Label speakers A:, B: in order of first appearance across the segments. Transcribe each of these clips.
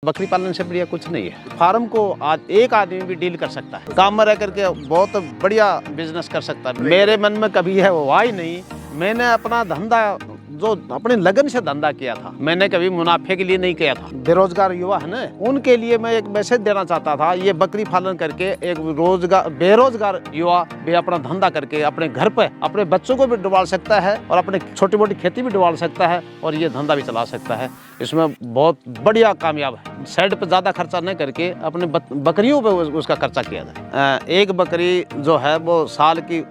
A: बकरी पालन से बढ़िया कुछ नहीं है। फार्म को आज एक आदमी भी डील कर सकता है, काम में रह करके बहुत बढ़िया बिजनेस कर सकता है। मेरे मन में कभी है वो आई नहीं। मैंने अपना धंधा जो अपने लगन से धंधा किया था, मैंने कभी मुनाफे के लिए नहीं किया था। बेरोजगार युवा है ना, उनके लिए मैं एक मैसेज देना चाहता था। ये बकरी पालन करके एक बेरोजगार युवा भी अपना धंधा करके अपने घर पे अपने बच्चों को भी डुबा सकता है और अपने छोटी मोटी खेती भी डुबा सकता है और ये धंधा भी चला सकता है। इसमें बहुत बढ़िया कामयाब है। साइड पे ज़्यादा खर्चा नहीं करके अपने बकरियों पे उसका खर्चा किया जाए। एक बकरी जो है वो साल की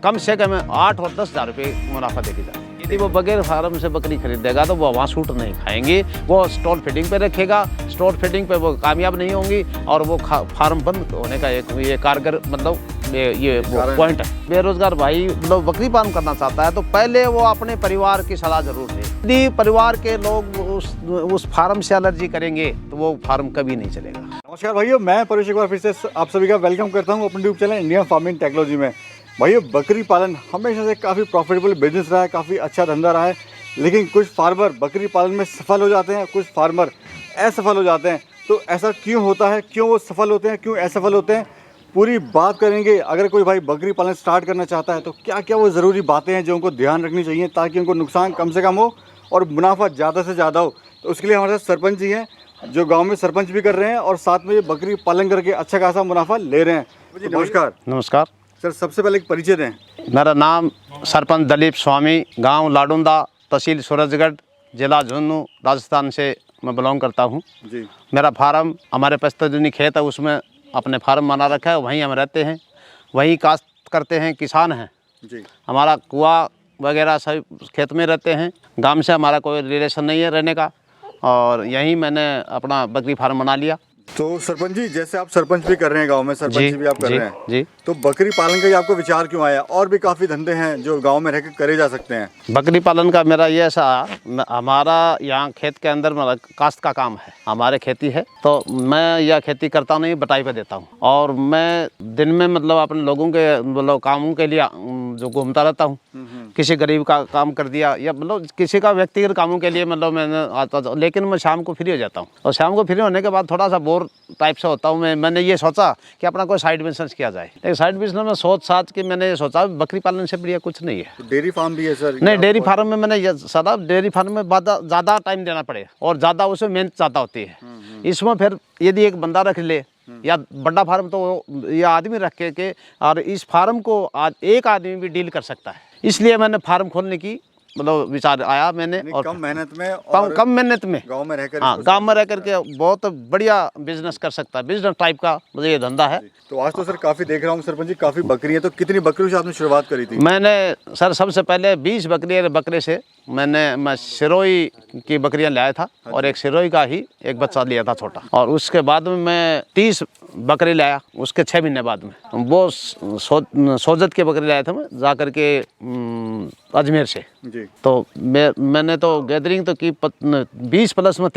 A: कम से कम 8 और 10 हज़ार रुपये मुनाफा देगी जाती है। यदि वो बगैर फार्म से बकरी खरीदेगा तो वो वहाँ सूट नहीं खाएंगे, वो स्टॉल फीडिंग पे रखेगा। स्टॉल फीडिंग पे वो कामयाब नहीं होंगी और वो फार्म बंद होने का एक ये कारगर मतलब ये वो पॉइंट है। बेरोजगार भाई मतलब बकरी पालन करना चाहता है तो पहले वो अपने परिवार की सलाह जरूर ले। यदि परिवार के लोग उस फार्म से एलर्जी करेंगे तो वो फार्म कभी नहीं चलेगा।
B: नमस्कार भाइयों, मैं परेश एक बार फिर से आप सभी का वेलकम करता हूँ अपने YouTube channel Indian farming technology में। भाइयों, बकरी पालन हमेशा से काफ़ी प्रॉफिटेबल बिजनेस रहा है, काफ़ी अच्छा धंधा रहा है। लेकिन कुछ फार्मर बकरी पालन में सफल हो जाते हैं, कुछ फार्मर असफल हो जाते हैं। तो ऐसा क्यों होता है, क्यों वो सफल होते हैं, क्यों असफल होते हैं, पूरी बात करेंगे। अगर कोई भाई बकरी पालन स्टार्ट करना चाहता है तो क्या क्या वो ज़रूरी बातें हैं जो उनको ध्यान रखनी चाहिए ताकि उनको नुकसान कम से कम हो और मुनाफा ज़्यादा से ज़्यादा हो। तो उसके लिए हमारे साथ सरपंच जी हैं जो गाँव में सरपंच भी कर रहे हैं और साथ में ये बकरी पालन करके अच्छा खासा मुनाफा ले रहे हैं। नमस्कार।
A: नमस्कार
B: सर, सबसे पहले एक परिचय दें।
A: मेरा नाम सरपंच दलीप स्वामी, गांव लाडुंदा, तहसील सूरजगढ़, जिला झुंझुनू, राजस्थान से मैं बिलोंग करता हूं
B: जी।
A: मेरा फार्म हमारे पस्तजनी खेत है, उसमें अपने फार्म बना रखा है, वहीं हम रहते हैं, वहीं काश्त करते हैं, किसान हैं
B: जी।
A: हमारा कुआं वगैरह सब खेत में रहते हैं। गांव से हमारा कोई रिलेशन नहीं है रहने का और यहीं मैंने अपना बकरी फार्म बना लिया।
B: तो सरपंच जी, जैसे आप सरपंच भी कर रहे हैं गांव में, सरपंच भी आप कर रहे हैं
A: जी।
B: तो बकरी पालन का ही आपको विचार क्यों आया? और भी काफ़ी धंधे हैं जो गांव में रहकर करे जा सकते हैं।
A: बकरी पालन का मेरा ये ऐसा, हमारा यहाँ खेत के अंदर काश्त का काम है, हमारे खेती है तो मैं यह खेती करता नहीं, बटाई पे देता हूँ और मैं दिन में मतलब अपने लोगों के मतलब कामों के लिए जो घूमता रहता हूँ। किसी गरीब का काम कर दिया या मतलब किसी का व्यक्तिगत कामों के लिए मतलब मैंने आता था, लेकिन मैं शाम को फ्री हो जाता हूँ और शाम को फ्री होने के बाद थोड़ा सा बोर टाइप से होता हूँ। मैंने ये सोचा कि अपना कोई साइड बिजनेस किया जाए। एक साइड बिजनेस में सोच साच के मैंने ये सोचा बकरी पालन से बढ़िया कुछ नहीं है।
B: तो डेयरी फार्म भी है सर?
A: नहीं, डेयरी फार्म में मैंने ये सोचा, डेयरी फार्म में ज़्यादा टाइम देना पड़े और ज़्यादा उसमें मेहनत ज़्यादा होती है। इसमें फिर यदि एक बंदा रख ले या बड़ा फार्म तो ये आदमी रख के और इस फार्म को आज एक आदमी भी डील कर सकता है। इसलिए मैंने फार्म खोलने की मतलब विचार आया मैंने और
B: कम मेहनत में और
A: कम मेहनत में
B: गांव में रहकर,
A: हाँ, गांव में रह करके बहुत बढ़िया बिजनेस कर सकता है। बिजनेस टाइप का मुझे ये धंधा है।
B: तो आज तो सर काफ़ी देख रहा हूँ सरपंच जी, काफ़ी बकरी है। तो कितनी बकरियों से आपने शुरुआत करी थी?
A: मैंने सर सबसे पहले 20 बकरे से मैं सिरोही की बकरियां लाया था और एक सिरोही का ही एक बच्चा लिया था छोटा, और उसके बाद में मैं 30 बकरी लाया उसके 6 महीने बाद में। वो सोजत के बकरी लाया था मैं जा करके अजमेर से
B: जी।
A: तो मैंने तो गैदरिंग तो की 20 प्लस में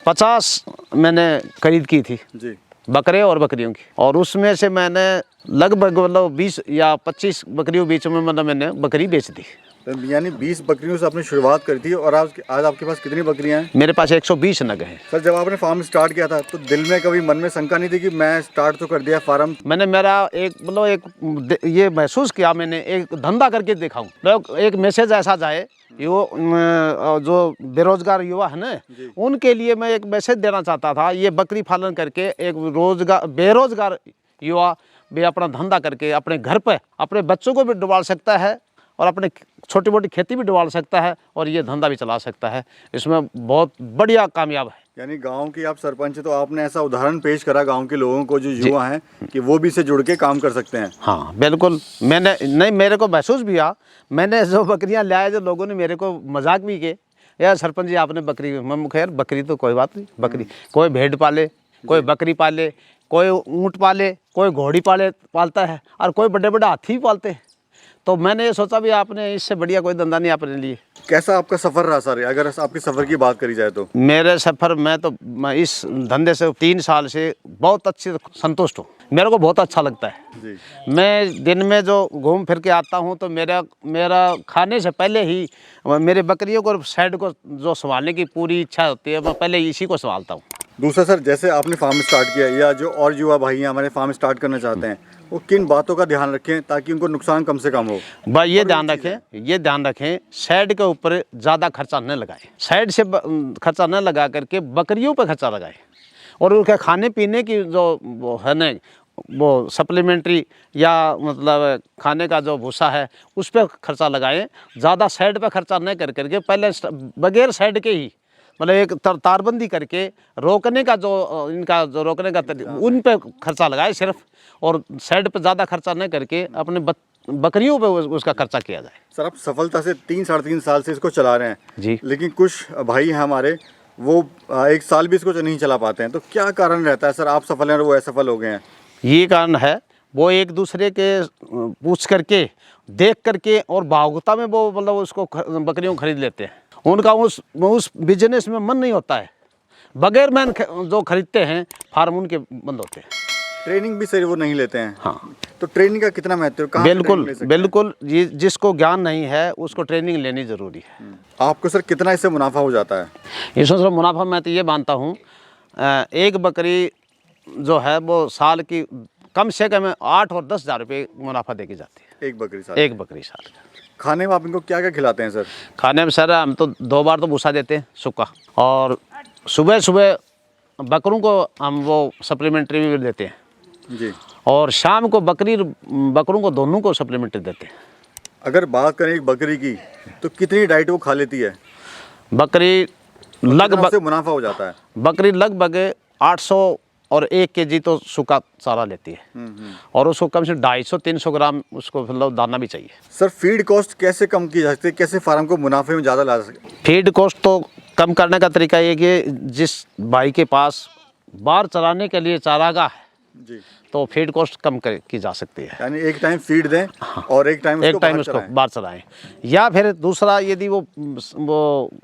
A: 50 मैंने खरीद की थी
B: जी,
A: बकरे और बकरियों की, और उसमें से मैंने लगभग मतलब 20 या 25 बकरियों बीच में मतलब मैंने बकरी बेच दी।
B: तो यानी 20 बकरियों से आपने शुरुआत करी थी और आज आपके पास कितनी बकरियां हैं?
A: मेरे पास 120 नग हैं।
B: सर, जब आपने फार्म स्टार्ट किया था तो दिल में कभी मन में शंका नहीं थी कि मैं स्टार्ट तो कर दिया फार्म?
A: मैंने मेरा एक ये महसूस किया, मैंने एक धंधा करके देखा हूँ, एक मैसेज ऐसा जाए वो जो बेरोजगार युवा है ना, उनके लिए मैं एक मैसेज देना चाहता था। ये बकरी पालन करके एक बेरोजगार युवा भी अपना धंधा करके अपने घर पे अपने बच्चों को भी डुबा सकता है और अपने छोटी मोटी खेती भी डुबा सकता है और ये धंधा भी चला सकता है। इसमें बहुत बढ़िया कामयाब है।
B: यानी गांव की आप सरपंच है तो आपने ऐसा उदाहरण पेश करा गांव के लोगों को जो युवा हैं कि वो भी इससे जुड़ के काम कर सकते हैं।
A: हाँ बिल्कुल, मेरे को महसूस भी हुआ। मैंने जो बकरियां लाए जो लोगों ने मेरे को मजाक भी किए, यार सरपंच जी आपने बकरी, मैं खैर बकरी तो कोई बात नहीं, बकरी कोई भेड़ पाले, कोई बकरी पाले, कोई ऊँट पाले, कोई घोड़ी पालता है और कोई बड़े बड़े हाथी भी पालते हैं। तो मैंने ये सोचा भी आपने इससे बढ़िया कोई धंधा नहीं अपने लिए।
B: कैसा आपका सफ़र रहा सर? अगर आपके सफ़र की बात करी जाए तो
A: मेरे सफ़र में तो मैं इस धंधे से 3 साल से बहुत अच्छी संतुष्ट हूँ। मेरे को बहुत अच्छा लगता है
B: जी।
A: मैं दिन में जो घूम फिर के आता हूँ तो मेरा खाने से पहले ही मेरे बकरियों को साइड को जो संभालने की पूरी इच्छा होती है, मैं पहले इसी को संभालता हूँ।
B: दूसरा सर, जैसे आपने फार्म स्टार्ट किया या जो और युवा भाई हैं हमारे फार्म स्टार्ट करना चाहते हैं, वो किन बातों का ध्यान रखें ताकि उनको नुकसान कम से कम हो?
A: भाई ये ध्यान रखें शेड के ऊपर ज़्यादा खर्चा न लगाएं। शेड से खर्चा न लगा करके बकरियों पर खर्चा लगाएं और उनके खाने पीने की जो वो है ना वो सप्लीमेंट्री या मतलब खाने का जो भूसा है उस पर खर्चा लगाएं। ज़्यादा शेड पे खर्चा न कर करके पहले बगैर शेड के ही मतलब एक तारबंदी करके रोकने का जो इनका जो रोकने का उन पे खर्चा लगाए सिर्फ, और शेड पे ज़्यादा खर्चा न करके अपने बकरियों पे उसका खर्चा किया जाए।
B: सर आप सफलता से 3-3.5 साल से इसको चला रहे हैं
A: जी,
B: लेकिन कुछ भाई हैं हमारे वो 1 साल भी इसको नहीं चला पाते हैं, तो क्या कारण रहता है सर? आप सफल हैं और वो असफल हो गए हैं।
A: ये कारण है वो एक दूसरे के पूछ करके देख करके और भावुकता में वो मतलब उसको बकरियों को खरीद लेते हैं। उनका उस बिजनेस में मन नहीं होता है। बगैर मैन जो खरीदते हैं फार्म उनके बंद होते हैं।
B: ट्रेनिंग भी सर वो नहीं लेते हैं।
A: हाँ,
B: तो ट्रेनिंग का कितना महत्व है? कहाँ से ट्रेनिंग ले सकते हैं?
A: बिल्कुल जिसको ज्ञान नहीं है उसको ट्रेनिंग लेनी ज़रूरी है।
B: आपको सर कितना इससे मुनाफा हो जाता है?
A: इसमें सर मुनाफा मैं तो ये मानता हूँ एक बकरी जो है वो साल की कम से कम 8 और 10 हज़ार रुपये मुनाफा दे के जाती है।
B: एक बकरी साल का। खाने में आप इनको क्या क्या खिलाते हैं सर?
A: खाने में सर हम तो 2 बार तो भूसा देते हैं सूखा, और सुबह सुबह बकरों को हम वो सप्लीमेंट्री भी देते हैं
B: जी,
A: और शाम को बकरों को दोनों को सप्लीमेंट्री देते हैं।
B: अगर बात करें एक बकरी की तो कितनी डाइट वो खा लेती है?
A: बकरी लगभग
B: मुनाफा हो जाता है?
A: बकरी लगभग 800 और 1 केजी तो सूखा चारा लेती है और उसको कम से 250-300 ग्राम उसको मतलब दाना भी चाहिए।
B: सर फीड कॉस्ट कैसे कम की जा सकती है? कैसे फार्म को मुनाफे में ज़्यादा ला सकते?
A: फीड कॉस्ट तो कम करने का तरीका ये कि जिस भाई के पास बार चराने के लिए चारागाह है
B: जी,
A: तो फीड कॉस्ट कम की जा सकती है।
B: यानी एक टाइम फीड दें और एक टाइम
A: उसको बाहर चलाएं। या फिर दूसरा यदि वो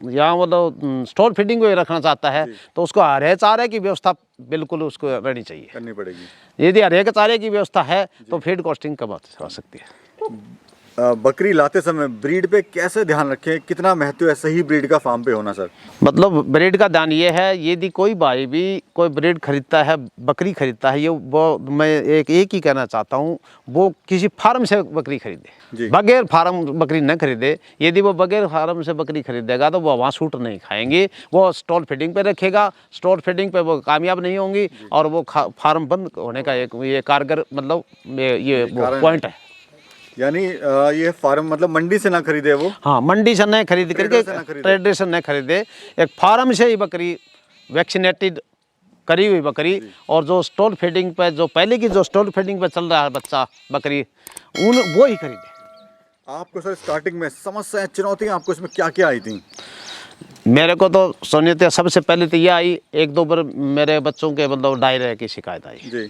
A: यहाँ मतलब स्टोर फीडिंग को रखना चाहता है तो उसको हरे चारे की व्यवस्था बिल्कुल उसको रहनी चाहिए,
B: करनी पड़ेगी।
A: यदि हरे चारे की व्यवस्था है तो फीड कॉस्टिंग कम हो सकती है।
B: बकरी लाते समय ब्रीड पे कैसे ध्यान रखें? कितना महत्व है सही ब्रीड का फार्म पे होना सर?
A: मतलब ब्रीड का ध्यान ये है, यदि कोई भाई भी कोई ब्रीड खरीदता है, बकरी खरीदता है, ये वो मैं एक ही कहना चाहता हूँ, वो किसी फार्म से बकरी खरीदे, बगैर फार्म बकरी न खरीदे। यदि वो बगैर फार्म से बकरी खरीदेगा तो वो वहाँ सूट नहीं खाएंगे, वो स्टॉल फीडिंग पे रखेगा, स्टॉल फीडिंग पे वो कामयाब नहीं होंगी और वो फार्म बंद होने का एक ये कारगर मतलब ये वो पॉइंट है।
B: यानी ये फार्म मतलब मंडी से ना खरीदे वो? हाँ,
A: मंडी से नहीं खरीद करके, ट्रेडर से नहीं खरीदे, एक फार्म से ही बकरी वैक्सीनेटेड करी हुई बकरी, और जो स्टॉल फीडिंग पे जो पहले की जो स्टॉल फीडिंग पे चल रहा है बच्चा बकरी वो ही खरीदे।
B: आपको सर स्टार्टिंग में समस्याएं चुनौतियां आपको इसमें क्या क्या आई थी?
A: मेरे को तो सुनिए सबसे पहले तो ये आई, 1-2 बार मेरे बच्चों के मतलब डायरिया की शिकायत आई जी।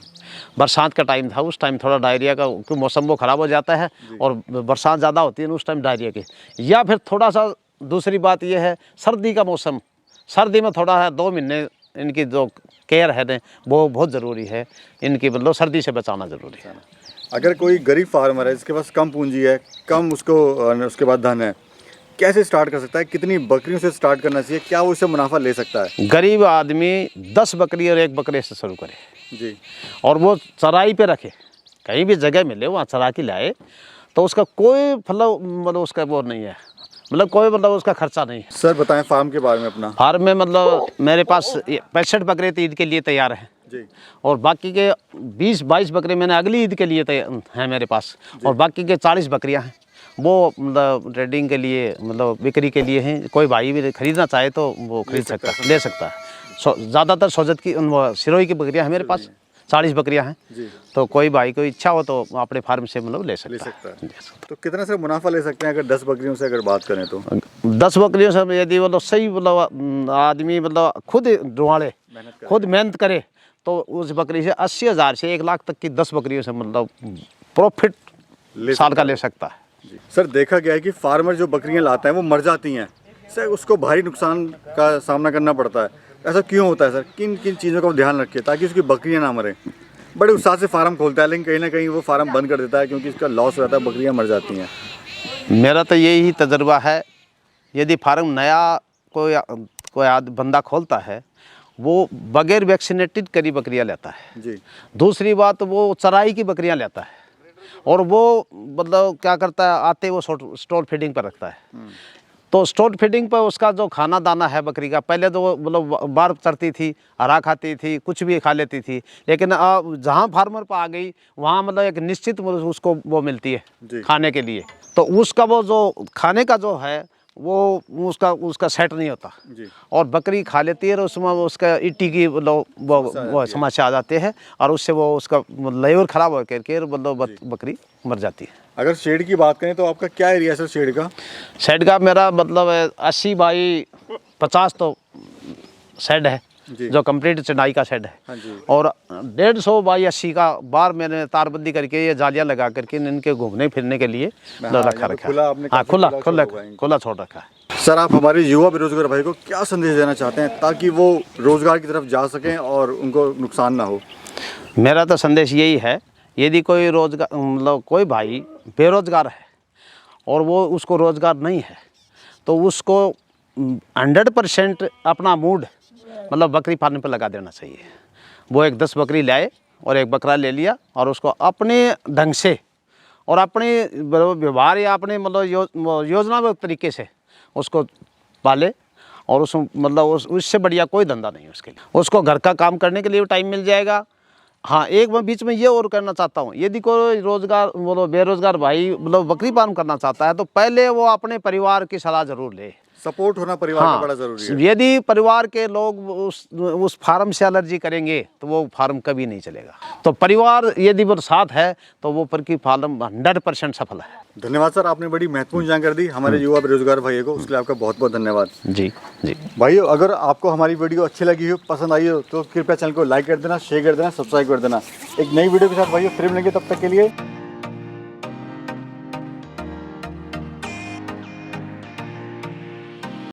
A: बरसात का टाइम था, उस टाइम थोड़ा डायरिया का क्योंकि मौसम वो ख़राब हो जाता है और बरसात ज़्यादा होती है उस टाइम डायरिया की। या फिर थोड़ा सा दूसरी बात ये है सर्दी का मौसम, सर्दी में थोड़ा है 2 महीने इनकी जो केयर है ना वो बहुत ज़रूरी है, इनकी मतलब सर्दी से बचाना ज़रूरी है।
B: अगर कोई गरीब फार्मर है जिसके पास कम पूंजी है, कम उसके बाद धन है, कैसे स्टार्ट कर सकता है? कितनी बकरियों से स्टार्ट करना चाहिए? क्या वो इससे मुनाफा ले सकता है?
A: गरीब आदमी 10 बकरी और 1 बकरे से शुरू करे
B: जी,
A: और वो चराई पे रखे, कहीं भी जगह मिले वहाँ चरा के लाए तो उसका कोई मतलब उसका वो नहीं है, मतलब कोई मतलब उसका खर्चा नहीं है।
B: सर बताएं फार्म के बारे में अपना।
A: फार्म में मतलब मेरे पास 65 बकरे तो ईद के लिए तैयार हैं
B: जी,
A: और बाकी के 20-22 बकरे मैंने अगली ईद के लिए हैं मेरे पास, और बाकी के 40 बकरियां हैं वो मतलब ट्रेडिंग के लिए मतलब बिक्री के लिए हैं। कोई भाई भी खरीदना चाहे तो वो खरीद सकता है, ले सकता है। ज़्यादातर सोजत की सिरोही की बकरियां हैं मेरे पास, 40 बकरियां हैं जी। तो कोई भाई को इच्छा हो तो अपने फार्म से मतलब ले सकता है।
B: तो कितना से मुनाफा ले सकते हैं अगर 10 बकरियों से अगर बात करें तो?
A: 10 बकरियों से यदि मतलब सही मतलब आदमी मतलब खुद ढूंढे, खुद मेहनत करे तो उस बकरी से 80,000 से 1 लाख तक की 10 बकरियों से मतलब प्रॉफिट साल का ले सकता है।
B: सर देखा गया है कि फार्मर जो बकरियां लाता है वो मर जाती हैं सर, उसको भारी नुकसान का सामना करना पड़ता है। ऐसा क्यों होता है सर? किन किन चीज़ों का ध्यान रखे ताकि उसकी बकरियां ना मरें? बड़े उत्साह से फार्म खोलता है लेकिन कहीं ना कहीं वो फार्म बंद कर देता है क्योंकि इसका लॉस रहता है, बकरियां मर जाती हैं।
A: मेरा तो यही तजुर्बा है, यदि फार्म नया कोई बंदा खोलता है वो बगैर वैक्सीनेटेड करी बकरियां लेता है।
B: जी।
A: दूसरी बात वो चराई की बकरियां लेता है और वो मतलब क्या करता है, आते वो स्टोर फीडिंग पर रखता है। तो स्टोर फीडिंग पर उसका जो खाना दाना है बकरी का, पहले तो वो मतलब बार चरती थी, हरा खाती थी, कुछ भी खा लेती थी, लेकिन अब जहाँ फार्मर पर आ गई वहाँ मतलब एक निश्चित उसको वो मिलती है खाने के लिए। तो उसका वो जो खाने का जो है वो उसका सेट नहीं होता
B: जी।
A: और बकरी खा लेती है और उसमें उसका इट्टी की मतलब वो समस्या आ जाते हैं और उससे वो उसका लेवर खराब हो करके मतलब बकरी मर जाती है।
B: अगर शेड की बात करें तो आपका क्या एरिया है सर शेड का?
A: शेड का मेरा मतलब 80 बाई 50 तो शेड है
B: जी।
A: जो कंप्लीट चढ़ाई का शेड है।
B: हाँ जी।
A: और 150 बाई 80 का बाहर मैंने तारबंदी करके ये जालियां लगा करके इनके घूमने फिरने के लिए रखा
B: खुला आपने
A: हाँ,
B: काफी
A: खुला छोड़ रखा है।
B: सर आप हमारे युवा बेरोजगार भाई को क्या संदेश देना चाहते हैं ताकि वो रोजगार की तरफ जा सकें और उनको नुकसान ना हो?
A: मेरा तो संदेश यही है, यदि कोई रोजगार मतलब कोई भाई बेरोजगार है और वो उसको रोजगार नहीं है तो उसको 100% अपना मूड मतलब बकरी पालने पर लगा देना चाहिए। वो एक 10 बकरी लाए और एक बकरा ले लिया और उसको अपने ढंग से और अपने व्यवहार या अपने मतलब योजना तरीके से उसको पाले और उस मतलब उससे बढ़िया कोई धंधा नहीं है उसके लिए। उसको घर का काम करने के लिए टाइम मिल जाएगा। हाँ, एक मैं बीच में ये और करना चाहता हूँ, यदि कोई रोजगार मतलब बेरोजगार भाई मतलब बकरी पालन करना चाहता है तो पहले वो अपने परिवार की सलाह जरूर ले।
B: सपोर्ट होना परिवार का बड़ा जरूरी है।
A: यदि परिवार के लोग उस फार्म से एलर्जी करेंगे तो वो फार्म कभी नहीं चलेगा। तो परिवार यदि वो साथ है तो वो बकरी फार्म 100% सफल है।
B: धन्यवाद सर, आपने बड़ी महत्वपूर्ण जानकारी दी हमारे युवा बेरोजगार भाइयों को, उसके लिए आपका बहुत बहुत धन्यवाद।
A: जी जी
B: भाइयों, अगर आपको हमारी वीडियो अच्छी लगी हो, पसंद आई हो तो कृपया चैनल को लाइक कर देना, शेयर कर देना, सब्सक्राइब कर देना। एक नई वीडियो के साथ भाइयों फिर मिलेंगे, तब तक के लिए